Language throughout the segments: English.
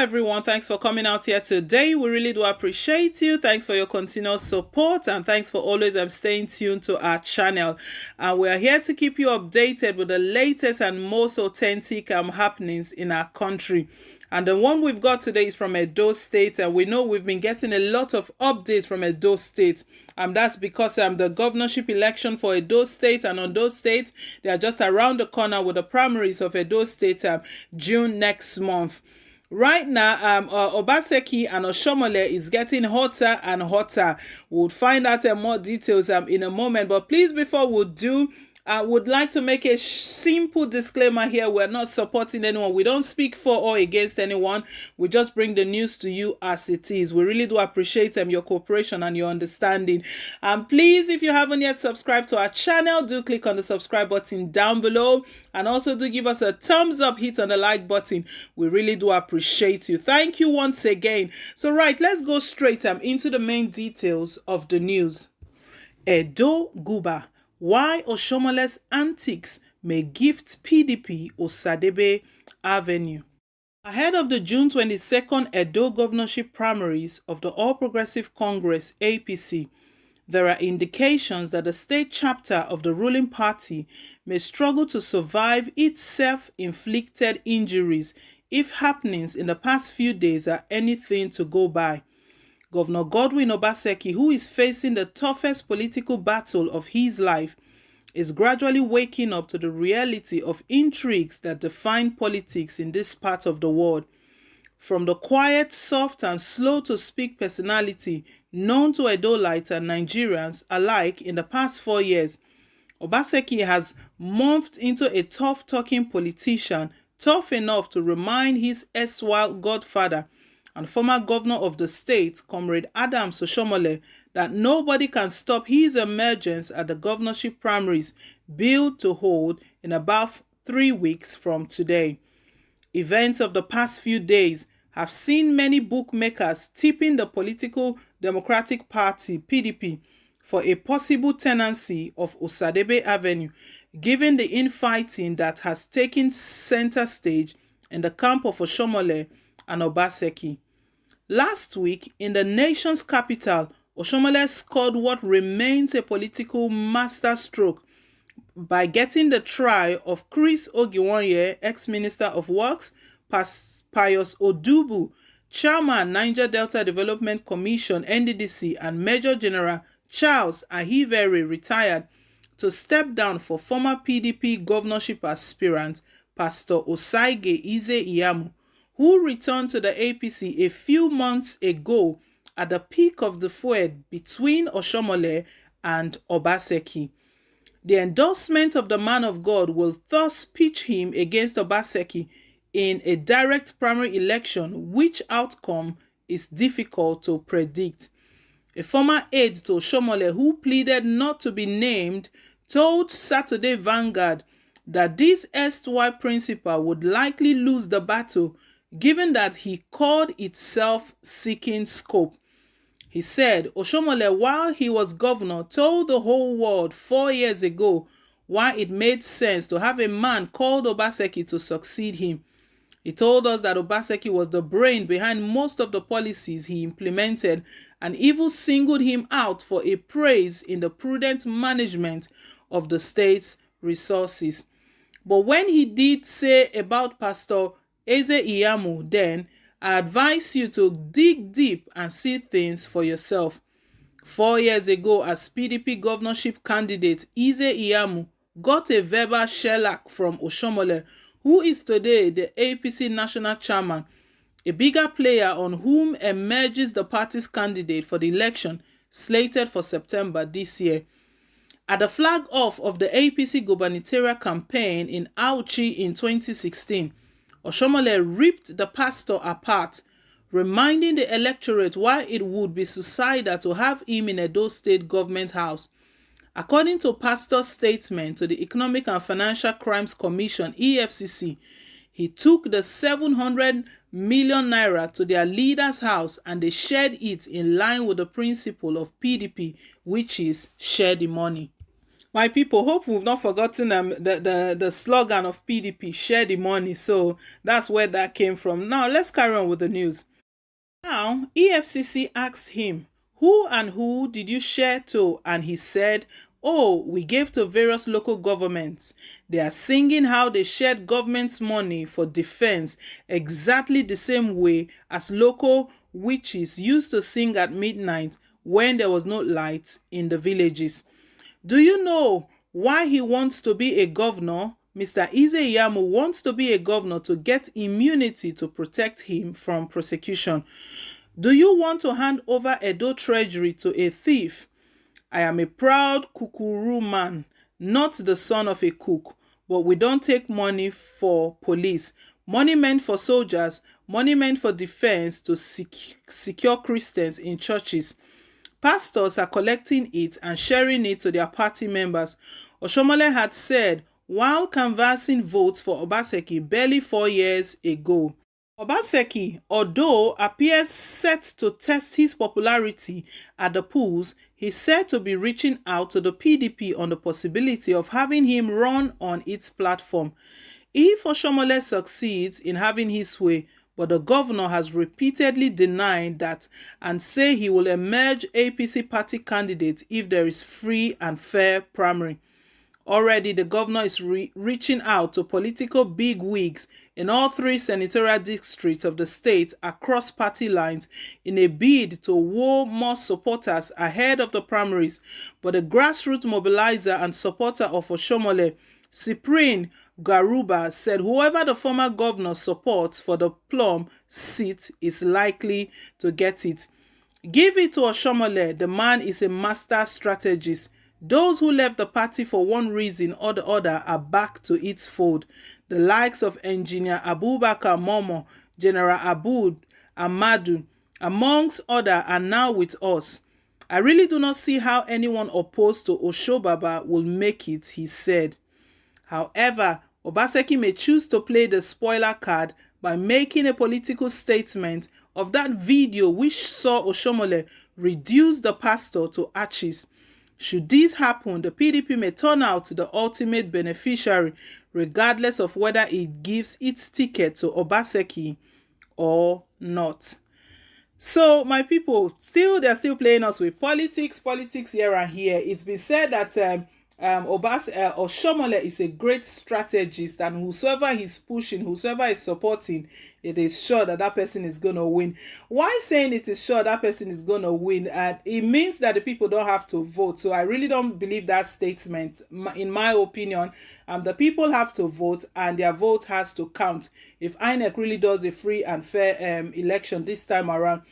everyone. Thanks for coming out here today. We really do appreciate you. Thanks for your continuous support and thanks for always staying tuned to our channel. And we are here to keep you updated with the latest and most authentic happenings in our country. And the one we've got today is from Edo State, and we know we've been getting a lot of updates from Edo State. That's because the governorship election for Edo State and Ondo State, they are just around the corner with the primaries of Edo State June next month. Right now, Obaseki and Oshiomohle is getting hotter and hotter. We'll find out more details in a moment. But please, before we do, I would like to make a simple disclaimer here. We're not supporting anyone. We don't speak for or against anyone. We just bring the news to you as it is. We really do appreciate your cooperation and your understanding. Please, if you haven't yet subscribed to our channel, do click on the subscribe button down below. And also do give us a thumbs up, hit on the like button. We really do appreciate you. Thank you once again. So right, let's go straight into the main details of the news. Edo Guber. Why Oshiomohle's antics may gift PDP Osadebe Avenue. Ahead of the June 22nd Edo governorship primaries of the All Progressive Congress APC, there are indications that the state chapter of the ruling party may struggle to survive its self-inflicted injuries if happenings in the past few days are anything to go by. Governor Godwin Obaseki, who is facing the toughest political battle of his life, is gradually waking up to the reality of intrigues that define politics in this part of the world. From the quiet, soft, and slow-to-speak personality known to Edolites and Nigerians alike in the past 4 years, Obaseki has morphed into a tough-talking politician, tough enough to remind his erstwhile godfather and former governor of the state, Comrade Oshiomohle, that nobody can stop his emergence at the governorship primaries billed to hold in about 3 weeks from today. Events of the past few days have seen many bookmakers tipping the Political Democratic Party, PDP, for a possible tenancy of Osadebe Avenue, given the infighting that has taken center stage in the camp of Oshiomohle and Obaseki. Last week, in the nation's capital, Oshiomohle scored what remains a political masterstroke by getting the trial of Chris Ogiwonye, ex-Minister of Works, Pius Odubu, Chairman, Niger Delta Development Commission, NDDC, and Major General Charles Ahivere, retired, to step down for former PDP governorship aspirant, Pastor Eze Iyamu, who returned to the APC a few months ago at the peak of the feud between Oshiomohle and Obaseki. The endorsement of the man of God will thus pitch him against Obaseki in a direct primary election, which outcome is difficult to predict. A former aide to Oshiomohle, who pleaded not to be named, told Saturday Vanguard that this erstwhile principal would likely lose the battle, given that he called it self-seeking scope. He said Oshiomohle, while he was governor, told the whole world 4 years ago why it made sense to have a man called Obaseki to succeed him. He told us that Obaseki was the brain behind most of the policies he implemented and even singled him out for a praise in the prudent management of the state's resources. But when he did say about Pastor Eze Iyamu, then I advise you to dig deep and see things for yourself. 4 years ago, as PDP governorship candidate, Eze Iyamu got a verbal shellac from Oshiomohle, who is today the APC national chairman, a bigger player on whom emerges the party's candidate for the election slated for September this year. At the flag-off of the APC gubernatorial campaign in Auchi in 2016, Oshiomohle ripped the pastor apart, reminding the electorate why it would be suicidal to have him in Edo State Government House. According to pastor's statement to the Economic and Financial Crimes Commission, EFCC, he took the 700 million naira to their leader's house and they shared it in line with the principle of PDP, which is share the money. My people, hope we've not forgotten the slogan of PDP, share the money. So that's where that came from. Now let's carry on with the news. Now, EFCC asked him, who did you share to? And he said, oh, we gave to various local governments. They are singing how they shared government's money for defense exactly the same way as local witches used to sing at midnight when there was no light in the villages. Do you know why he wants to be a governor? Mr. Eze Iyamu wants to be a governor to get immunity to protect him from prosecution. Do you want to hand over Edo Treasury to a thief? I am a proud Kukuru man, not the son of a cook, but we don't take money for police. Money meant for soldiers, money meant for defense to secure Christians in churches. Pastors are collecting it and sharing it to their party members. Oshiomohle had said while canvassing votes for Obaseki barely 4 years ago. Obaseki, although appears set to test his popularity at the polls, he's said to be reaching out to the PDP on the possibility of having him run on its platform. If Oshiomohle succeeds in having his way, but the governor has repeatedly denied that and say he will emerge APC party candidate if there is free and fair primary. Already, the governor is reaching out to political bigwigs in all 3 senatorial districts of the state across party lines in a bid to woo more supporters ahead of the primaries. But the grassroots mobilizer and supporter of Oshiomohle, Cyprian Guber, said whoever the former governor supports for the plum seat is likely to get it. Give it to Oshiomohle, the man is a master strategist. Those who left the party for one reason or the other are back to its fold. The likes of Engineer Abubakar Momo, General Abud Amadu, amongst others, are now with us. I really do not see how anyone opposed to Oshobaba will make it, he said. However, Obaseki may choose to play the spoiler card by making a political statement of that video which saw Oshiomohle reduce the pastor to ashes. Should this happen, the PDP may turn out the ultimate beneficiary regardless of whether it gives its ticket to Obaseki or not. So, my people, they're still playing us with politics here and here. It's been said that Oshiomohle is a great strategist, and whosoever he's pushing, whosoever is supporting, it is sure that that person is going to win. Why saying it is sure that person is going to win? It means that the people don't have to vote. So I really don't believe that statement. In my opinion, the people have to vote, and their vote has to count if INEC really does a free and fair election this time around.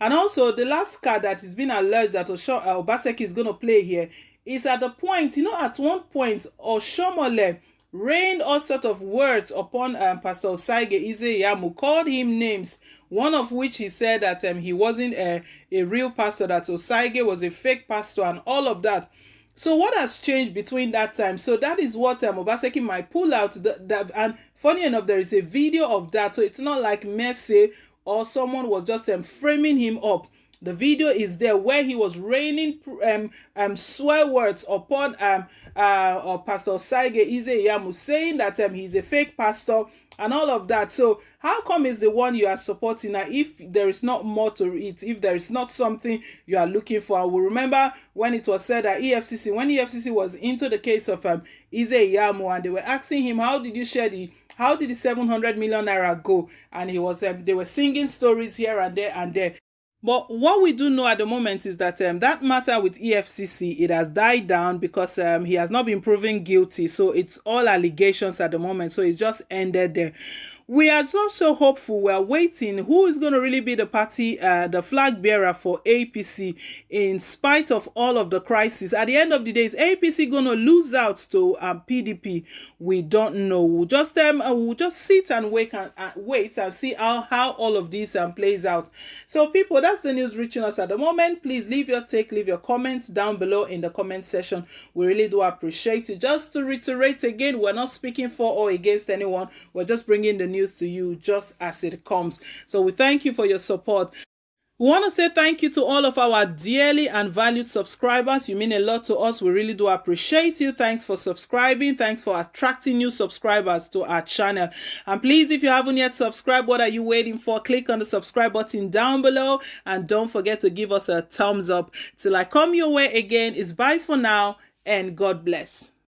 And also, the last card that is being alleged that Obaseki is going to play here is at the point, at one point, Oshiomohle rained all sorts of words upon Pastor Eze Iyamu, called him names, one of which he said that he wasn't a real pastor, that Osage was a fake pastor and all of that. So what has changed between that time? So that is what Obaseki might pull out. And funny enough, there is a video of that. So it's not like Messi or someone was just framing him up. The video is there where he was raining swear words upon Pastor Eze Iyamu, saying that he's a fake pastor and all of that. So how come is the one you are supporting now if there is not more to it, if there is not something you are looking for? We remember when it was said that when EFCC was into the case of Eze Iyamu, and they were asking him, how did the 700 million naira go? And he was they were singing stories here and there. But what we do know at the moment is that that matter with EFCC, it has died down because he has not been proven guilty. So it's all allegations at the moment. So it's just ended there. We are just so hopeful. We are waiting. Who is going to really be the party, the flag bearer for APC in spite of all of the crisis? At the end of the day, is APC going to lose out to PDP? We don't know. We'll just sit and wait and see how all of this plays out. So people, that's the news reaching us at the moment. Please leave your take, leave your comments down below in the comment section. We really do appreciate you. Just to reiterate again, we're not speaking for or against anyone. We're just bringing the news to you just as it comes. So we thank you for your support. We want to say thank you to all of our dearly and valued subscribers. You mean a lot to us. We really do appreciate you. Thanks for subscribing. Thanks for attracting new subscribers to our channel. And please, if you haven't yet subscribed, what are you waiting for? Click on the subscribe button down below. And don't forget to give us a thumbs up. Till I come your way again, it's bye for now and God bless.